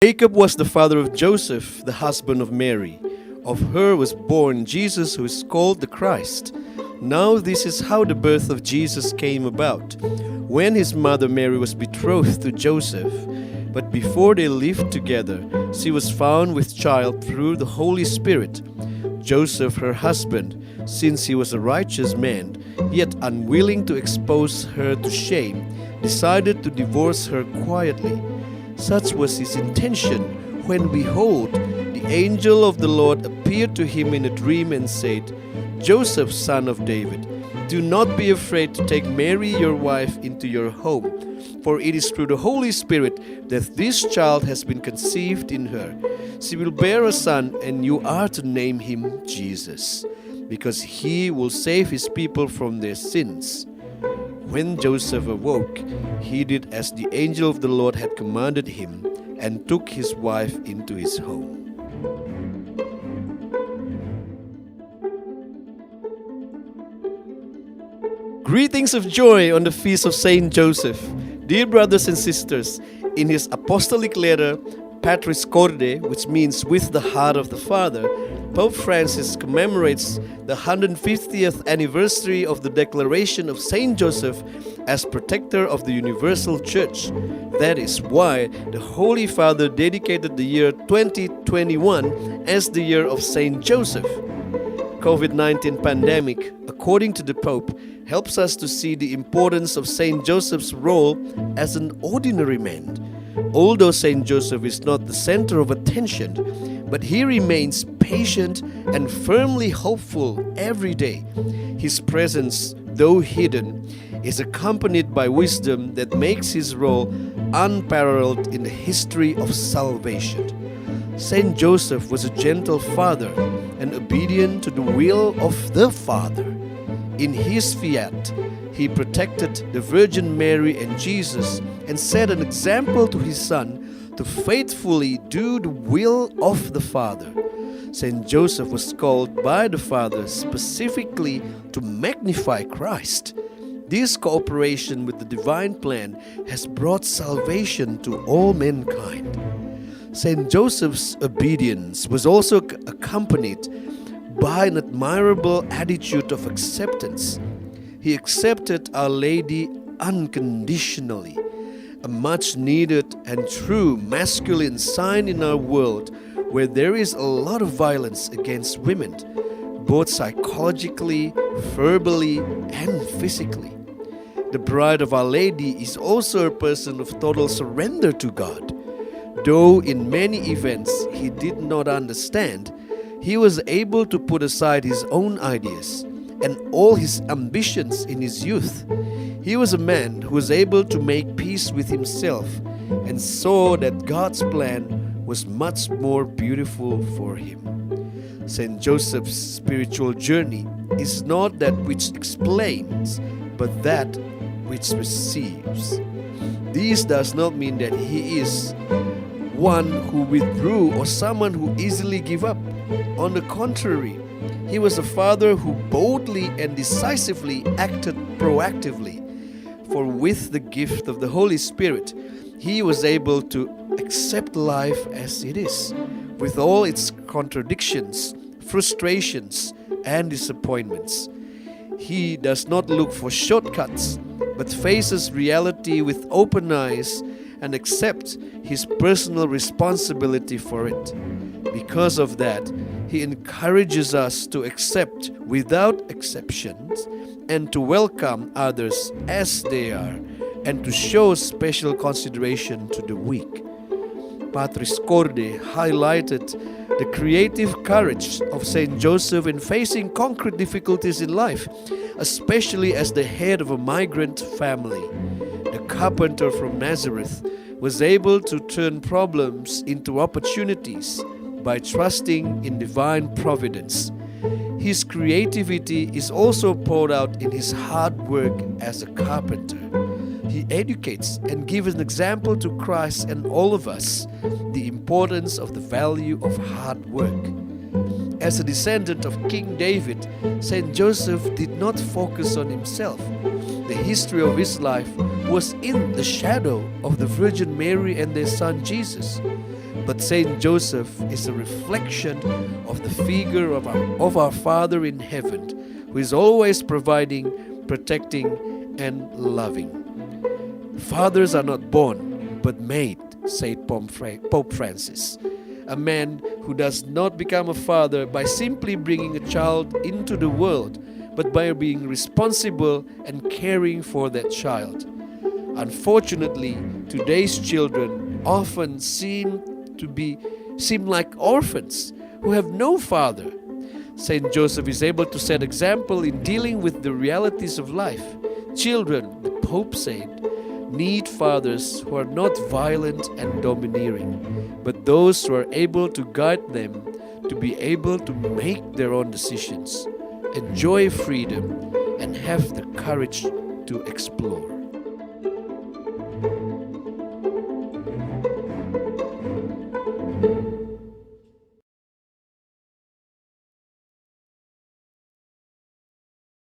Jacob was the father of Joseph, the husband of Mary. Of her was born Jesus, who is called the Christ. Now this is how the birth of Jesus came about. When his mother Mary was betrothed to Joseph, but before they lived together, she was found with child through the Holy Spirit. Joseph, her husband, since he was a righteous man, yet unwilling to expose her to shame, decided to divorce her quietly. Such was his intention when, behold, the angel of the Lord appeared to him in a dream and said, Joseph, son of David, do not be afraid to take Mary your wife into your home, for it is through the Holy Spirit that this child has been conceived in her. She will bear a son, and you are to name him Jesus, because he will save his people from their sins. When Joseph awoke, he did as the angel of the Lord had commanded him, and took his wife into his home. Greetings of joy on the feast of Saint Joseph. Dear brothers and sisters, in his apostolic letter, Patris Corde, which means with the heart of the Father, Pope Francis commemorates the 150th anniversary of the declaration of Saint Joseph as protector of the universal church. That is why the Holy Father dedicated the year 2021 as the year of Saint Joseph. COVID-19 pandemic, according to the Pope, helps us to see the importance of Saint Joseph's role as an ordinary man. Although Saint Joseph is not the center of attention, but he remains patient and firmly hopeful every day. His presence, though hidden, is accompanied by wisdom that makes his role unparalleled in the history of salvation. Saint Joseph was a gentle father and obedient to the will of the Father. In his fiat, he protected the Virgin Mary and Jesus and set an example to his son to faithfully do the will of the Father. Saint Joseph was called by the Father specifically to magnify Christ. This cooperation with the divine plan has brought salvation to all mankind. Saint Joseph's obedience was also accompanied by an admirable attitude of acceptance. He accepted Our Lady unconditionally, a much needed and true masculine sign in our world where there is a lot of violence against women, both psychologically, verbally, and physically. The bride of Our Lady is also a person of total surrender to God. Though in many events he did not understand, he was able to put aside his own ideas and all his ambitions in his youth. He was a man who was able to make peace with himself and saw that God's plan was much more beautiful for him. Saint Joseph's spiritual journey is not that which explains, but that which receives. This does not mean that he is one who withdrew or someone who easily gave up. On the contrary, he was a father who boldly and decisively acted proactively. For with the gift of the Holy Spirit, he was able to accept life as it is, with all its contradictions, frustrations, and disappointments. He does not look for shortcuts, but faces reality with open eyes and accepts his personal responsibility for it. Because of that, he encourages us to accept without exceptions and to welcome others as they are and to show special consideration to the weak. Patris Corde highlighted the creative courage of Saint Joseph in facing concrete difficulties in life, especially as the head of a migrant family. The carpenter from Nazareth was able to turn problems into opportunities by trusting in divine providence. His creativity is also poured out in his hard work as a carpenter. He educates and gives an example to Christ and all of us the importance of the value of hard work. As a descendant of King David, Saint Joseph did not focus on himself. The history of his life was in the shadow of the Virgin Mary and their son Jesus. But Saint Joseph is a reflection of the figure of our Father in heaven, who is always providing, protecting, and loving. Fathers are not born, but made, said Pope Francis. A man who does not become a father by simply bringing a child into the world, but by being responsible and caring for that child. Unfortunately, today's children often seem like orphans who have no father. Saint Joseph is able to set example in dealing with the realities of life. Children, the Pope said, need fathers who are not violent and domineering, but those who are able to guide them to be able to make their own decisions, enjoy freedom, and have the courage to explore.